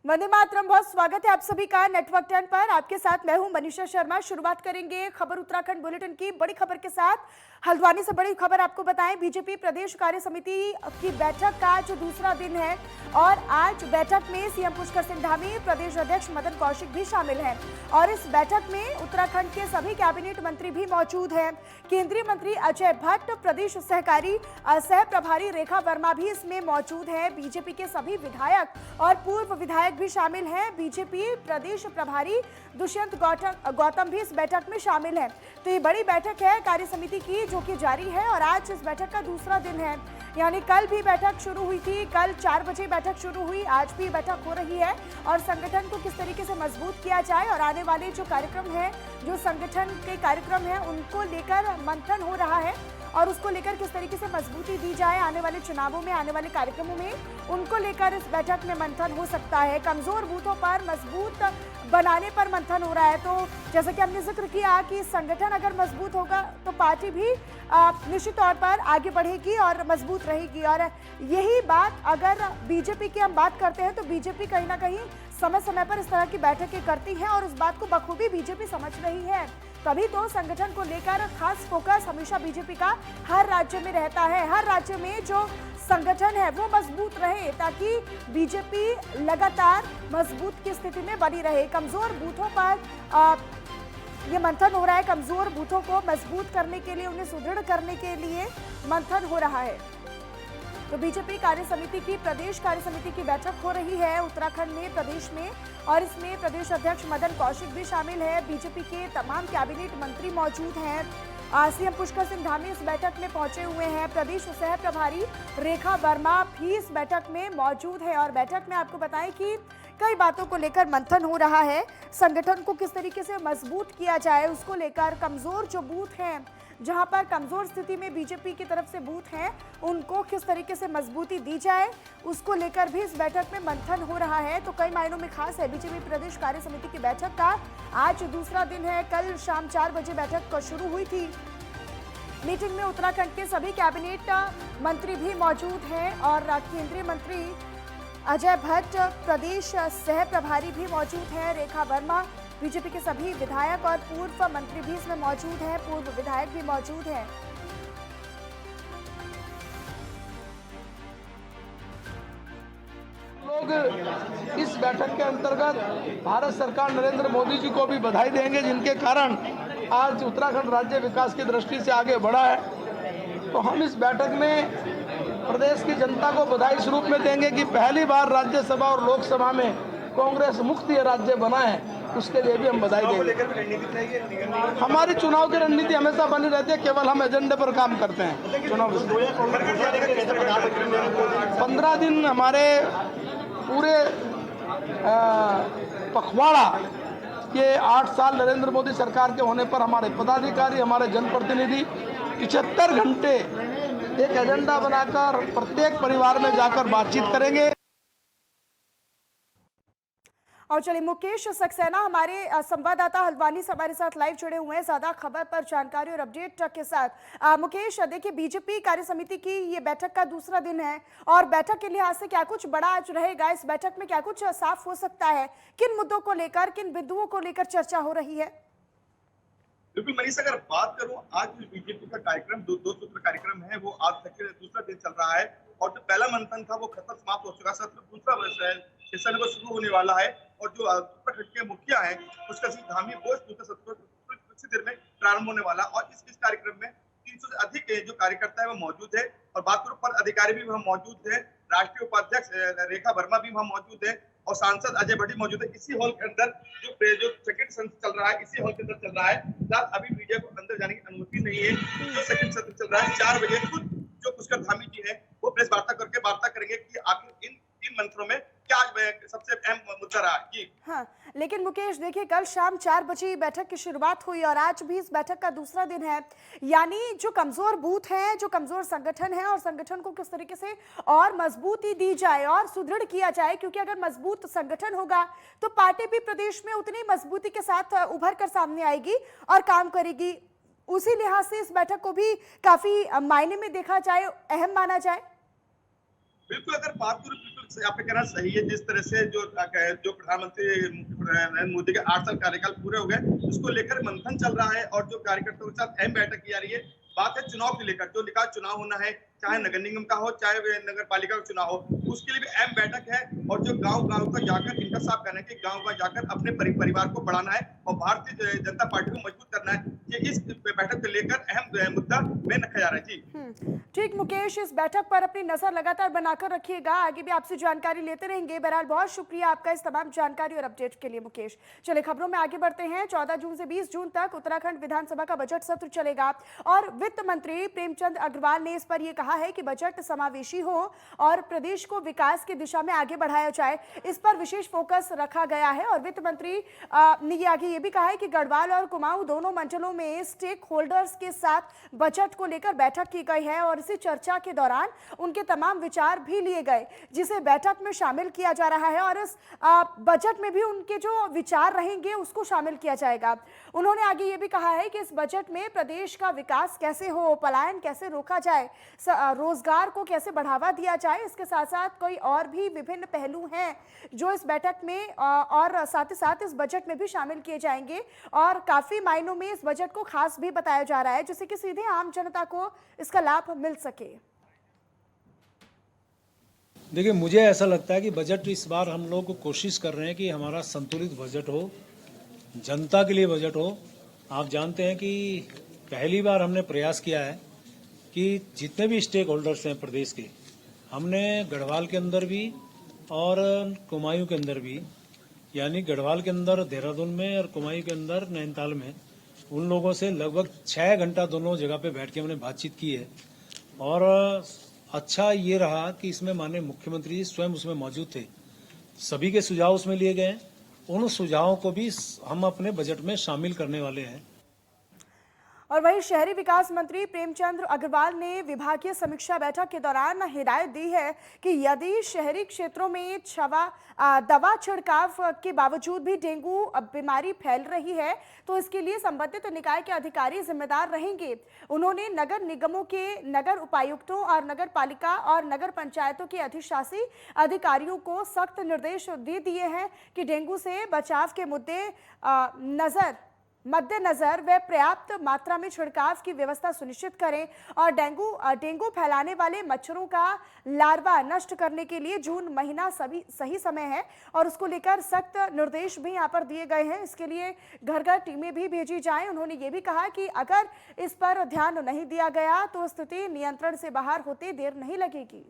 वंदे मातरम। बहुत स्वागत है आप सभी का नेटवर्क 10 पर। आपके साथ मैं हूं मनीषा शर्मा। शुरुआत करेंगे खबर उत्तराखंड बुलेटिन की बड़ी खबर के साथ। हल्द्वानी से बड़ी खबर आपको बताएं, बीजेपी प्रदेश कार्य समिति की बैठक का आज दूसरा दिन है और आज बैठक में सीएम पुष्कर सिंह धामी, प्रदेश अध्यक्ष मदन कौशिक भी शामिल हैं और इस बैठक में उत्तराखंड के सभी कैबिनेट मंत्री भी मौजूद हैं। केंद्रीय मंत्री अजय भट्ट, प्रदेश सहकारी सह प्रभारी रेखा वर्मा भी इसमें मौजूद है। बीजेपी के सभी विधायक और पूर्व विधायक भी शामिल हैं। बीजेपी प्रदेश प्रभारी दुष्यंत गौतम भी इस बैठक में शामिल हैं। तो ये बड़ी बैठक है कार्य समिति की जो कि जारी है और आज इस बैठक का दूसरा दिन है। यानी कल भी बैठक शुरू हुई थी, कल 4 बजे बैठक शुरू हुई, आज भी बैठक हो रही है और संगठन को किस तरीके से मजबूत किया जाए और आने वाले जो कार्यक्रम है, जो संगठन के कार्यक्रम है, उनको लेकर मंथन हो रहा है और उसको लेकर किस तरीके से मजबूती दी जाए आने वाले चुनावों में, आने वाले कार्यक्रमों में, उनको लेकर इस बैठक में मंथन हो सकता है। कमजोर बूथों पर मजबूत बनाने पर मंथन हो रहा है। तो जैसा कि हमने जिक्र किया कि संगठन अगर मजबूत होगा तो पार्टी भी निश्चित तौर पर आगे बढ़ेगी और मजबूत रहेगी। और यही बात अगर बीजेपी की हम बात करते हैं तो बीजेपी कहीं ना कहीं समय समय पर इस तरह की बैठकें करती है और उस बात को बखूबी बीजेपी समझ रही है। तभी तो संगठन को लेकर खास फोकस हमेशा बीजेपी का हर राज्य में रहता है। हर राज्य में जो संगठन है वो मजबूत रहे ताकि बीजेपी लगातार मजबूत की स्थिति में बनी रहे। कमजोर बूथों पर ये मंथन हो रहा है। कमजोर बूथों को मजबूत करने के लिए, उन्हें सुदृढ़ करने के लिए मंथन हो रहा है। तो बीजेपी कार्य समिति की प्रदेश कार्य समिति की बैठक हो रही है उत्तराखंड में, प्रदेश में, और इसमें प्रदेश अध्यक्ष मदन कौशिक भी शामिल है। बीजेपी के तमाम कैबिनेट मंत्री मौजूद हैं। सीएम पुष्कर सिंह धामी इस बैठक में पहुंचे हुए हैं। प्रदेश सह प्रभारी रेखा वर्मा भी इस बैठक में मौजूद है और बैठक में आपको बताएं कि कई बातों को लेकर मंथन हो रहा है। संगठन को किस तरीके से मजबूत किया जाए उसको लेकर, कमजोर जो बूथ हैं, जहां पर कमजोर स्थिति में बीजेपी की तरफ से बूथ हैं, उनको किस तरीके से मजबूती दी जाए उसको लेकर भी इस बैठक में मंथन हो रहा है। तो कई मायनों में खास है बीजेपी प्रदेश कार्य समिति की बैठक का आज दूसरा दिन है। कल शाम 4 बजे बैठक शुरू हुई थी। मीटिंग में उत्तराखंड के सभी कैबिनेट मंत्री भी मौजूद हैं और केंद्रीय मंत्री अजय भट्ट, प्रदेश सह प्रभारी भी मौजूद हैं, रेखा वर्मा, बीजेपी के सभी विधायक और पूर्व मंत्री भी इसमें मौजूद हैं, पूर्व विधायक भी मौजूद हैं। लोग इस बैठक के अंतर्गत भारत सरकार नरेंद्र मोदी जी को भी बधाई देंगे जिनके कारण आज उत्तराखंड राज्य विकास की दृष्टि से आगे बढ़ा है। तो हम इस बैठक में प्रदेश की जनता को बधाई इस रूप में देंगे कि पहली बार राज्यसभा और लोकसभा में कांग्रेस मुक्त ये राज्य बना है, उसके लिए भी हम बधाई देंगे। हमारी चुनाव की रणनीति हमेशा बनी रहती है, केवल हम एजेंडे पर काम करते हैं। चुनाव 15 दिन हमारे पूरे पखवाड़ा के 8 साल नरेंद्र मोदी सरकार के होने पर हमारे पदाधिकारी, हमारे जनप्रतिनिधि 75 घंटे एक एजेंडा बनाकर प्रत्येक परिवार में जाकर बातचीत करेंगे। और चलिए मुकेश सक्सेना हमारे संवाददाता हल्द्वानी से हमारे साथ लाइव जुड़े हुए हैं ज्यादा खबर पर जानकारी और अपडेट के साथ। मुकेश, देखिए बीजेपी कार्य समिति की ये बैठक का दूसरा दिन है और बैठक के लिहाज से क्या कुछ बड़ा आज रहेगा? इस बैठक में क्या कुछ साफ हो सकता है? किन मुद्दों को लेकर, किन बिंदुओं को लेकर चर्चा हो रही है? बिल्कुल मनीषा, अगर बात करूं आज बीजेपी का कार्यक्रम दो सूत्र कार्यक्रम है, वो आज तक के दूसरा दिन चल रहा है और जो पहला मंथन था वो खत्म समाप्त हो चुका है। सत्र दूसरा सेशन वो शुरू होने वाला है और जो उत्तराखंड के मुखिया है पुष्कर सिंह धामी वो दूसरे सत्र कुछ देर में प्रारंभ होने वाला और इस कार्यक्रम में 300 से अधिक जो कार्यकर्ता है वो मौजूद है। और बात करूं पद अधिकारी भी वहाँ मौजूद है, राष्ट्रीय उपाध्यक्ष रेखा वर्मा भी वहाँ मौजूद है और सांसद अजय भट्ट मौजूद है। इसी हॉल के अंदर जो सेकंड सत्र चल रहा है, इसी हॉल के अंदर चल रहा है। फिलहाल अभी मीडिया को अंदर जाने की अनुमति नहीं है। जो सेकंड सत्र चल रहा है 4 बजे खुद जो पुष्कर धामी जी है वो प्रेस वार्ता करके वार्ता करेंगे कि आखिर इन 3 मंत्रों में क्या सबसे अहम मुद्दा रहा जी। हाँ, लेकिन मुकेश देखिए कल शाम 4 बजे बैठक की शुरुआत हुई और आज भी इस बैठक का दूसरा दिन है। यानी जो कमजोर बूथ हैं, जो कमजोर संगठन है और संगठन को किस तरीके से और मजबूती दी जाए और सुदृढ़ किया जाए, क्योंकि अगर मजबूत संगठन होगा तो पार्टी भी प्रदेश में उतनी मजबूती के साथ उभर कर सामने आएगी और काम करेगी। उसी लिहाज से इस बैठक को भी काफी मायने में देखा जाए, अहम माना जाए। बिल्कुल, अगर बात करूँ बिल्कुल आपका कहना सही है। जिस तरह से जो प्रधानमंत्री नरेंद्र मोदी के 8 साल कार्यकाल पूरे हो गए, उसको लेकर मंथन चल रहा है और जो कार्यकर्ताओं के साथ अहम बैठक की जा रही है। बात है चुनाव को लेकर, जो निकाय चुनाव होना है, चाहे नगर निगम का हो, चाहे वे नगर पालिका का चुनाव हो, उसके लिए भी अहम बैठक है। और जो गाँव-गाँव का जाकर इनका साफ कहना है कि गाँव-गाँव जाकर अपने परिवार को बढ़ाना है और भारतीय जनता पार्टी को मजबूत करना है। ये इस बैठक को लेकर अहम मुद्दा में रखा जा रहा है। जी। ठीक मुकेश, इस बैठक पर अपनी नजर लगातार बनाकर रखिएगा, आगे भी आपसे जानकारी लेते रहेंगे। बहरहाल बहुत शुक्रिया आपका इस तमाम जानकारी और अपडेट के लिए मुकेश। चले खबरों में आगे बढ़ते हैं। 14 जून से 20 जून तक उत्तराखंड विधानसभा का बजट सत्र चलेगा और वित्त मंत्री प्रेमचंद अग्रवाल ने इस पर यह कहा है कि बजट समावेशी हो और प्रदेश को विकास की दिशा में आगे बढ़ाया जाए, इस पर विशेष फोकस रखा गया है। और वित्त मंत्री ने आगे ये भी कहा है कि गढ़वाल और कुमाऊं दोनों मंडलों में स्टेक होल्डर्स के साथ बजट को लेकर बैठक की गई है और इसी चर्चा के दौरान उनके तमाम विचार भी लिए गए, जिसे बैठक में शामिल किया जा रहा है और इस बजट में भी उनके जो विचार रहेंगे उसको शामिल किया जाएगा। उन्होंने आगे ये भी कहा है कि इस बजट में प्रदेश का विकास कैसे हो, पलायन कैसे रोका जाए, रोजगार को कैसे बढ़ावा दिया जाए, इसके साथ साथ कोई और भी विभिन्न पहलू हैं जो इस बैठक में और साथ ही साथ इस बजट में भी शामिल किए जाएंगे और काफी मायनों में इस बजट को खास भी बताया जा रहा है, जिससे कि सीधे आम जनता को इसका लाभ मिल सके। देखिए, मुझे ऐसा लगता है कि बजट इस बार हम लोग कोशिश कर रहे हैं कि हमारा संतुलित बजट हो, जनता के लिए बजट हो। आप जानते हैं कि पहली बार हमने प्रयास किया है कि जितने भी स्टेक होल्डर्स हैं प्रदेश के, हमने गढ़वाल के अंदर भी और कुमायूं के अंदर भी, यानी गढ़वाल के अंदर देहरादून में और कुमायूं के अंदर नैनीताल में, उन लोगों से लगभग 6 घंटा दोनों जगह पे बैठ के हमने बातचीत की है। और अच्छा ये रहा कि इसमें माननीय मुख्यमंत्री जी स्वयं उसमें मौजूद थे, सभी के सुझाव उसमें लिए गए। उन सुझावों को भी हम अपने बजट में शामिल करने वाले हैं। और वहीं शहरी विकास मंत्री प्रेमचंद अग्रवाल ने विभागीय समीक्षा बैठक के दौरान हिदायत दी है कि यदि शहरी क्षेत्रों में दवा छिड़काव के बावजूद भी डेंगू बीमारी फैल रही है तो इसके लिए संबंधित निकाय के अधिकारी जिम्मेदार रहेंगे। उन्होंने नगर निगमों के नगर उपायुक्तों और नगर पालिका और नगर पंचायतों के अधिशासी अधिकारियों को सख्त निर्देश दे दिए हैं कि डेंगू से बचाव के मद्देनजर वे पर्याप्त मात्रा में छिड़काव की व्यवस्था सुनिश्चित करें और डेंगू फैलाने वाले मच्छरों का लार्वा नष्ट करने के लिए जून महीना सही समय है और उसको लेकर सख्त निर्देश भी यहाँ पर दिए गए हैं। इसके लिए घर घर टीमें भी भेजी जाएं। उन्होंने ये भी कहा कि अगर इस पर ध्यान नहीं दिया गया तो स्थिति नियंत्रण से बाहर होते देर नहीं लगेगी।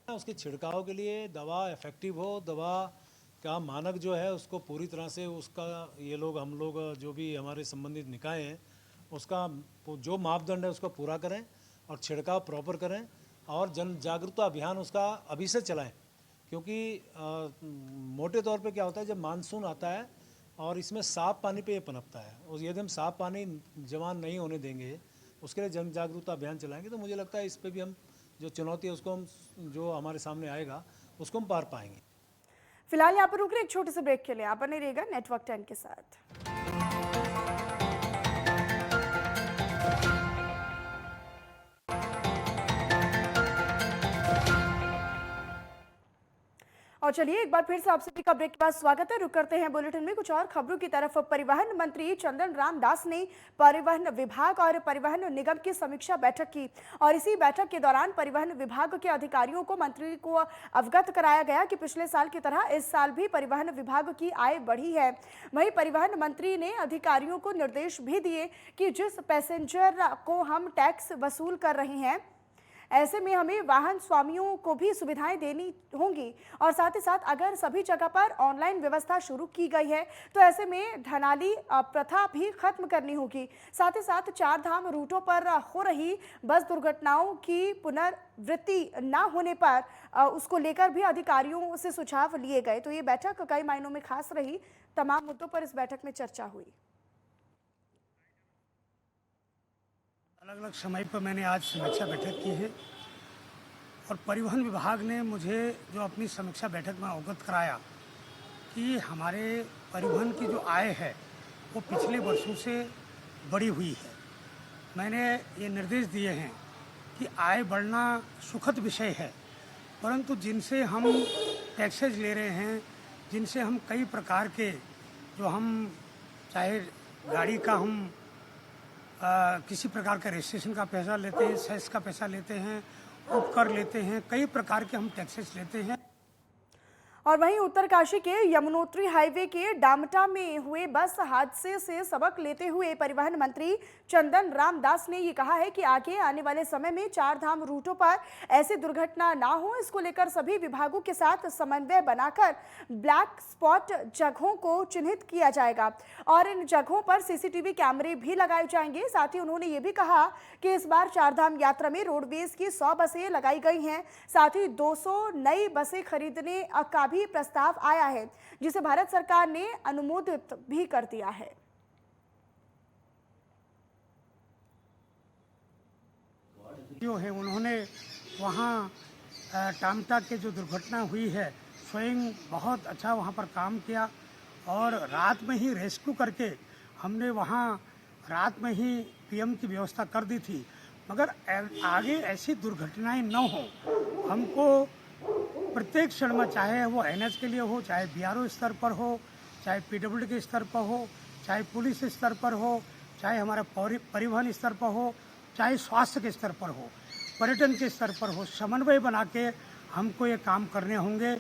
उसके छिड़काव के लिए दवा इफेक्टिव हो, दवा का मानक जो है उसको पूरी तरह से उसका हम लोग जो भी हमारे संबंधित निकाय हैं उसका जो मापदंड है उसको पूरा करें और छिड़काव प्रॉपर करें और जन जागरूकता अभियान उसका अभी से चलाएं। क्योंकि मोटे तौर पे क्या होता है, जब मानसून आता है और इसमें साफ पानी पे ये पनपता है और यदि हम साफ पानी जमा नहीं होने देंगे, उसके लिए जन जागरूकता अभियान चलाएंगे तो मुझे लगता है इस पर भी हम जो चुनौती है उसको हम जो हमारे सामने आएगा उसको हम पार पाएंगे। फिलहाल यहाँ पर रुक रहे एक छोटे से ब्रेक के लिए, आप बने रहिएगा नेटवर्क 10 के साथ। और चलिए एक बार फिर से आप सभी का ब्रेक के बाद स्वागत है। रुक करते हैं बुलेटिन में कुछ और खबरों की तरफ। परिवहन मंत्री चंदन राम दास ने परिवहन विभाग और परिवहन निगम की समीक्षा बैठक की और इसी बैठक के दौरान परिवहन विभाग के अधिकारियों को मंत्री को अवगत कराया गया कि पिछले साल की तरह इस साल भी परिवहन विभाग की आय बढ़ी है। वहीं परिवहन मंत्री ने अधिकारियों को निर्देश भी दिए कि जिस पैसेंजर को हम टैक्स वसूल कर रहे हैं ऐसे में हमें वाहन स्वामियों को भी सुविधाएं देनी होंगी और साथ ही साथ अगर सभी जगह पर ऑनलाइन व्यवस्था शुरू की गई है तो ऐसे में ढनाली प्रथा भी खत्म करनी होगी। साथ ही साथ 4 धाम रूटों पर हो रही बस दुर्घटनाओं की पुनरावृत्ति न होने पर उसको लेकर भी अधिकारियों से सुझाव लिए गए। तो ये बैठक कई मायनों में खास रही। तमाम मुद्दों पर इस बैठक में चर्चा हुई। अलग अलग समय पर मैंने आज समीक्षा बैठक की है और परिवहन विभाग ने मुझे जो अपनी समीक्षा बैठक में अवगत कराया कि हमारे परिवहन की जो आय है वो पिछले वर्षों से बढ़ी हुई है। मैंने ये निर्देश दिए हैं कि आय बढ़ना सुखद विषय है, परंतु जिनसे हम टैक्सेज ले रहे हैं, जिनसे हम कई प्रकार के जो हम चाहे गाड़ी का हम किसी प्रकार का रजिस्ट्रेशन का पैसा लेते हैं, सेस का पैसा लेते हैं, उपकर लेते हैं, कई प्रकार के हम टैक्सेस लेते हैं। और वहीं उत्तरकाशी के यमुनोत्री हाईवे के डामटा में हुए बस हादसे से सबक लेते हुए परिवहन मंत्री चंदन राम दास ने ये कहा है कि आगे आने वाले समय में चार धाम रूटों पर ऐसी दुर्घटना ना हो, इसको लेकर सभी विभागों के साथ समन्वय बनाकर ब्लैक स्पॉट जगहों को चिन्हित किया जाएगा और इन जगहों पर सीसीटीवी कैमरे भी लगाए जाएंगे। साथ ही उन्होंने ये भी कहा कि इस बार चार धाम यात्रा में रोडवेज की 100 बसें लगाई गई हैं। साथ ही 200 नई बसें खरीदने का भी प्रस्ताव आया है, जिसे भारत सरकार ने अनुमोदित भी कर दिया है। जो है उन्होंने वहाँ टामटा के जो दुर्घटना हुई है स्वयं बहुत अच्छा वहाँ पर काम किया और रात में ही रेस्क्यू करके हमने वहाँ रात में ही पीएम की व्यवस्था कर दी थी। मगर आगे ऐसी दुर्घटनाएं न हो, हमको प्रत्येक क्षण में, चाहे वो एनएच के लिए हो, चाहे बीआरओ स्तर पर हो, चाहे पीडब्ल्यूडी के स्तर पर हो, चाहे पुलिस स्तर पर हो, चाहे हमारा परिवहन स्तर पर हो, चाहे स्वास्थ्य के स्तर पर हो, पर्यटन के स्तर पर हो, समन्वय बना के हमको ये काम करने होंगे।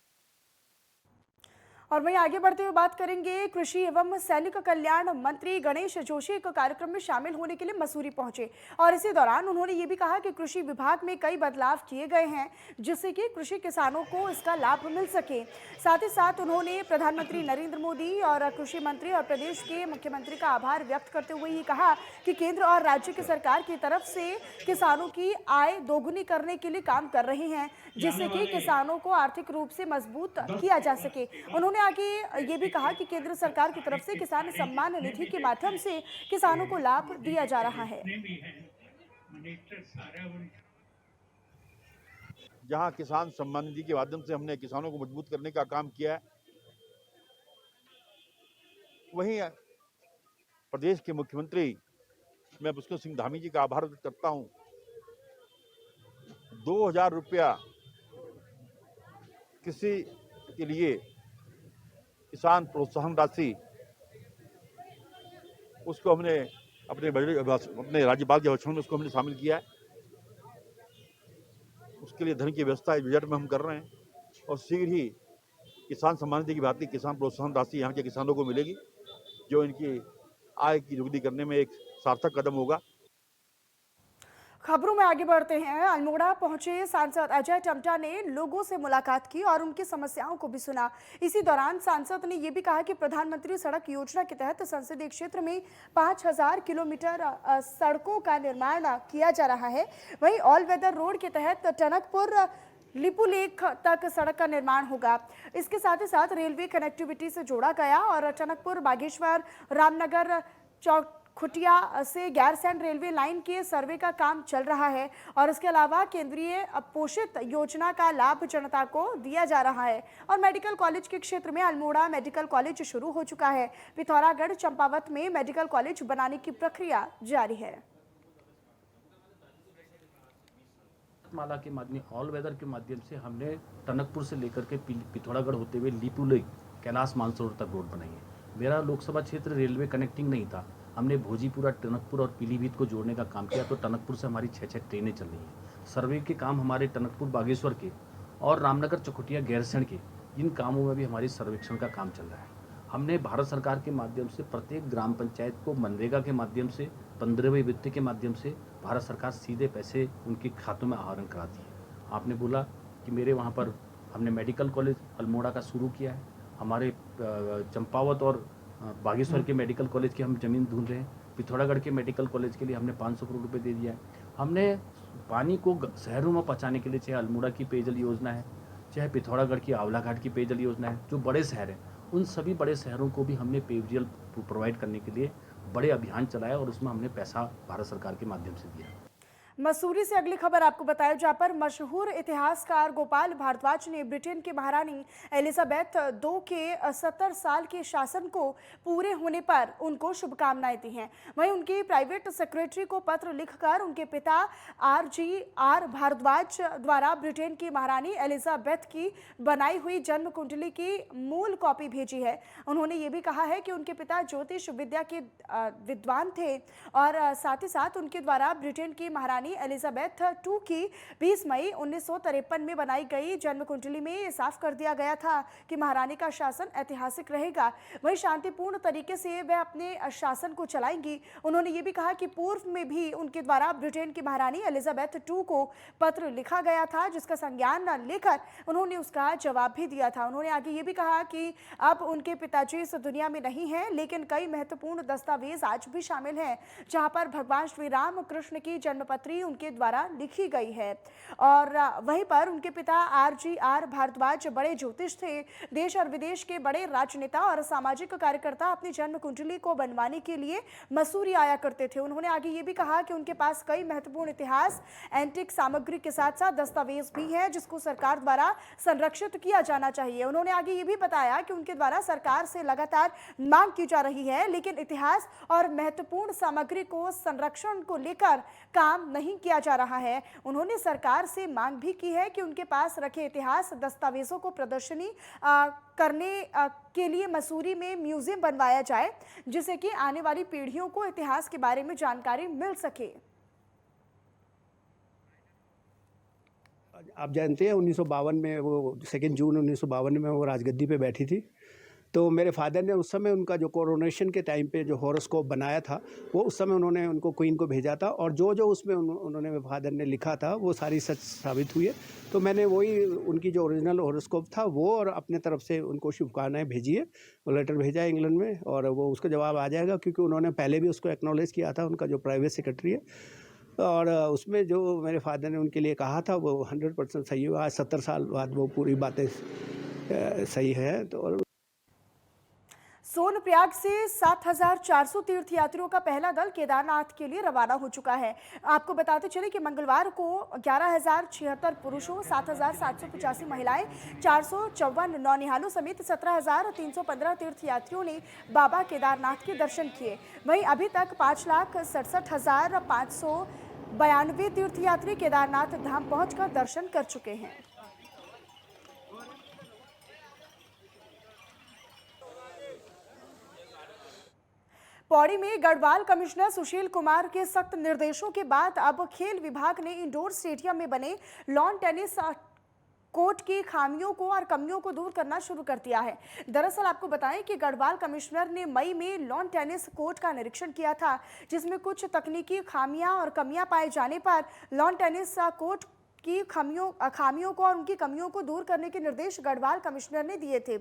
और वहीं आगे बढ़ते हुए बात करेंगे, कृषि एवं सैनिक कल्याण मंत्री गणेश जोशी एक कार्यक्रम में शामिल होने के लिए मसूरी पहुंचे और इसी दौरान उन्होंने ये भी कहा कि कृषि विभाग में कई बदलाव किए गए हैं जिससे कि कृषि किसानों को इसका लाभ मिल सके। साथ ही साथ उन्होंने प्रधानमंत्री नरेंद्र मोदी और कृषि मंत्री और प्रदेश के मुख्यमंत्री का आभार व्यक्त करते हुए ये कहा कि केंद्र और राज्य की सरकार की तरफ से किसानों की आय दोगुनी करने के लिए काम कर रहे हैं, जिससे कि किसानों को आर्थिक रूप से मजबूत किया जा सके। उन्होंने आगे ये भी कहा कि केंद्र सरकार की तरफ से किसान सम्मान निधि के माध्यम से किसानों को लाभ दिया जा रहा है। जहां किसान सम्मान निधि के माध्यम से हमने किसानों को मजबूत करने का काम किया है, वहीं प्रदेश के मुख्यमंत्री मैं पुष्कर सिंह धामी जी का आभार व्यक्त करता हूं। 2000 रुपया कृषि के लिए किसान प्रोत्साहन राशि, उसको हमने अपने राज्यपाल के भाषण में उसको हमने शामिल किया है। उसके लिए धन की व्यवस्था इस बजट में हम कर रहे हैं और शीघ्र ही किसान सम्मान निधि की भांति किसान प्रोत्साहन राशि यहाँ के किसानों को मिलेगी, जो इनकी आय की दोगुनी करने में एक सार्थक कदम होगा। खबरों में आगे बढ़ते हैं। अल्मोड़ा पहुंचे सांसद अजय टम्टा ने लोगों से मुलाकात की और उनकी समस्याओं को भी सुना। इसी दौरान सांसद ने यह भी कहा कि प्रधानमंत्री सड़क योजना के तहत संसदीय क्षेत्र में 5000 किलोमीटर सड़कों का निर्माण किया जा रहा है। वहीं ऑल वेदर रोड के तहत टनकपुर लिपुलेख तक सड़क का निर्माण होगा। इसके साथ ही साथ रेलवे कनेक्टिविटी से जोड़ा गया और टनकपुर बागेश्वर रामनगर चौक खुटिया से गैरसैंण रेलवे लाइन के सर्वे का काम चल रहा है और इसके अलावा केंद्रीय पोषित योजना का लाभ जनता को दिया जा रहा है। और मेडिकल कॉलेज के क्षेत्र में अल्मोड़ा मेडिकल कॉलेज शुरू हो चुका है। पिथौरागढ़ चंपावत में मेडिकल कॉलेज बनाने की प्रक्रिया जारी है। माला के माध्यम ऑल वेदर के माध्यम से हमने टनकपुर से लेकर के पिथौरागढ़ होते हुए लिपुलेख कैलाश मानसरोवर तक रोड बनाई है। मेरा लोकसभा क्षेत्र रेलवे कनेक्टिंग नहीं था, हमने भोजीपुरा, टनकपुर और पीलीभीत को जोड़ने का काम किया, तो टनकपुर से हमारी 6 ट्रेनें चल रही हैं। सर्वे के काम हमारे टनकपुर बागेश्वर के और रामनगर चकुटिया गैरसैंण के, इन कामों में भी हमारी सर्वेक्षण का काम चल रहा है। हमने भारत सरकार के माध्यम से प्रत्येक ग्राम पंचायत को मनरेगा के माध्यम से 15वें वित्त के माध्यम से भारत सरकार सीधे पैसे उनके खातों में आहरण कराती है। आपने बोला कि मेरे वहाँ पर हमने मेडिकल कॉलेज अल्मोड़ा का शुरू किया है। हमारे चंपावत और बागेश्वर के मेडिकल कॉलेज की हम ज़मीन ढूंढ रहे हैं। पिथौरागढ़ के मेडिकल कॉलेज के लिए हमने 500 करोड़ रुपये दे दिया है। हमने पानी को शहरों में पहुँचाने के लिए, चाहे अल्मोड़ा की पेयजल योजना है, चाहे पिथौरागढ़ की आंवला घाट की पेयजल योजना है, जो बड़े शहर हैं, उन सभी बड़े शहरों को भी हमने पेयजल प्रोवाइड करने के लिए बड़े अभियान चलाया और उसमें हमने पैसा भारत सरकार के माध्यम से दिया। मसूरी से अगली खबर आपको बताएं, जहां पर मशहूर इतिहासकार गोपाल भारद्वाज ने ब्रिटेन की महारानी एलिजाबेथ II के 70 साल के शासन को पूरे होने पर उनको शुभकामनाएं दी हैं। वहीं उनकी प्राइवेट सेक्रेटरी को पत्र लिखकर उनके पिता RGR भारद्वाज द्वारा ब्रिटेन की महारानी एलिजाबेथ की बनाई हुई जन्म कुंडली की मूल कॉपी भेजी है। उन्होंने ये भी कहा है कि उनके पिता ज्योतिष विद्या के विद्वान थे और साथ ही साथ उनके द्वारा ब्रिटेन की महारानी एलिजाबेथ II की 20 मई 1953 में बनाई गई जन्म कुंडली में ये साफ कर दिया गया था कि महारानी का शासन ऐतिहासिक रहेगा, वहीं शांतिपूर्ण तरीके से वह अपने शासन को चलाएंगी। उन्होंने ये भी कहा कि पूर्व में भी उनके द्वारा ब्रिटेन की महारानी एलिजाबेथ II को पत्र लिखा गया था, जिसका संज्ञान लेकर उन्होंने उसका जवाब भी दिया था। उन्होंने आगे ये भी कहा कि अब उनके पिताजी इस दुनिया में नहीं हैं, लेकिन कई महत्वपूर्ण दस्तावेज आज भी शामिल हैं, जहां पर भगवान श्री राम कृष्ण की जन्मपत्री उनके द्वारा लिखी गई है। और वहीं पर उनके पिता RGR भारद्वाज बड़े ज्योतिष थे। देश और विदेश के बड़े राजनेता और सामाजिक कार्यकर्ता अपनी जन्म कुंडली को बनवाने के लिए मसूरी आया करते थे। उन्होंने आगे ये भी कहा कि उनके पास कई महत्वपूर्ण इतिहास, एंटिक सामग्री के साथ साथ दस्तावेज भी है, जिसको सरकार द्वारा संरक्षित किया जाना चाहिए। उन्होंने आगे ये भी बताया कि उनके द्वारा सरकार से लगातार मांग की जा रही है, लेकिन इतिहास और महत्वपूर्ण सामग्री को संरक्षण को लेकर काम नहीं किया जा रहा है। उन्होंने सरकार से मांग भी की है कि उनके पास रखे इतिहास दस्तावेजों को प्रदर्शनी करने के लिए मसूरी में म्यूजियम बनवाया जाए, जिससे कि आने वाली पीढ़ियों को इतिहास के बारे में जानकारी मिल सके। आप जानते हैं 1952 में वो 2 जून 1952 में वो राजगद्दी पे बैठी थी। तो मेरे फादर ने उस समय उनका जो कोरोनेशन के टाइम पे जो हॉरोस्कोप बनाया था, वो उस समय उन्होंने उनको क्वीन को भेजा था और जो जो उसमें उन्होंने मेरे फादर ने लिखा था वो सारी सच साबित हुई है। तो मैंने वही उनकी जो ओरिजिनल हॉरोस्कोप था वो और अपने तरफ से उनको शुभकामनाएं भेजी है। वो लेटर भेजा है इंग्लैंड में और वो उसका जवाब आ जाएगा, क्योंकि उन्होंने पहले भी उसको एक्नॉलेज किया था, उनका जो प्राइवेट सेक्रेटरी है। और उसमें जो मेरे फादर ने उनके लिए कहा था वो 100% सही हुआ। आज 70 साल बाद वो पूरी बातें सही है। तो सोनप्रयाग से 7,400 तीर्थयात्रियों का पहला दल केदारनाथ के लिए रवाना हो चुका है। आपको बताते चले कि मंगलवार को 11,076 पुरुषों, 7,785 महिलाएं, 454 नौनिहालों समेत 17,315 तीर्थयात्रियों ने बाबा केदारनाथ के दर्शन किए। वहीं अभी तक 5,67,592 तीर्थयात्री केदारनाथ धाम पहुंचकर दर्शन कर चुके हैं। पौड़ी में गढ़वाल कमिश्नर सुशील कुमार के सख्त निर्देशों के बाद अब खेल विभाग ने इंडोर स्टेडियम में बने लॉन टेनिस कोर्ट की खामियों को और कमियों को दूर करना शुरू कर दिया है। दरअसल आपको बताएं कि गढ़वाल कमिश्नर ने मई में लॉन टेनिस कोर्ट का निरीक्षण किया था, जिसमें कुछ तकनीकी खामियां और कमियां पाए जाने पर लॉन टेनिस कोर्ट की खामियों को और उनकी कमियों को दूर करने के निर्देश गढ़वाल कमिश्नर ने दिए थे।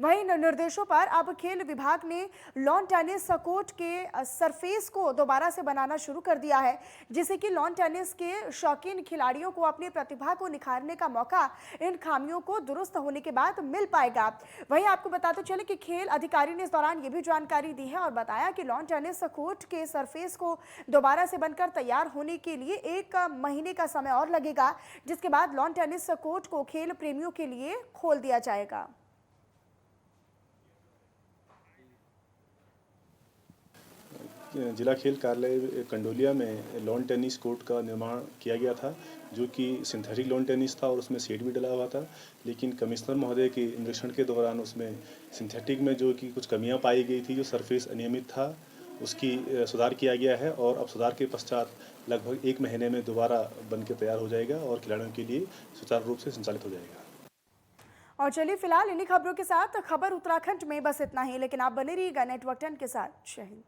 वहीं निर्देशों पर अब खेल विभाग ने लॉन टेनिस कोर्ट के सरफेस को दोबारा से बनाना शुरू कर दिया है, जिससे कि लॉन टेनिस के शौकीन खिलाड़ियों को अपनी प्रतिभा को निखारने का मौका इन खामियों को दुरुस्त होने के बाद मिल पाएगा। वहीं आपको बताते चले कि खेल अधिकारी ने इस दौरान ये भी जानकारी दी है और बताया कि लॉन टेनिस कोर्ट के सरफेस को दोबारा से बनकर तैयार होने के लिए 1 महीने का समय और लगेगा, जिसके बाद लॉन टेनिस कोर्ट को खेल प्रेमियों के लिए खोल दिया जाएगा। जिला खेल कार्यालय कंडोलिया में लॉन टेनिस कोर्ट का निर्माण किया गया था, जो कि सिंथेटिक लॉन टेनिस था और उसमें शेड भी डला हुआ था। लेकिन कमिश्नर महोदय के निरीक्षण के दौरान उसमें सिंथेटिक में जो कि कुछ कमियां पाई गई थी, जो सरफेस अनियमित था, उसकी सुधार किया गया है और अब सुधार के पश्चात लगभग 1 महीने में दोबारा बन के तैयार हो जाएगा और खिलाड़ियों के लिए सुचारू रूप से संचालित हो जाएगा। और चलिए फिलहाल इन्हीं खबरों के साथ खबर उत्तराखंड में बस इतना ही, लेकिन आप बने रहिएगा नेटवर्क 10 के साथ। जय हिंद।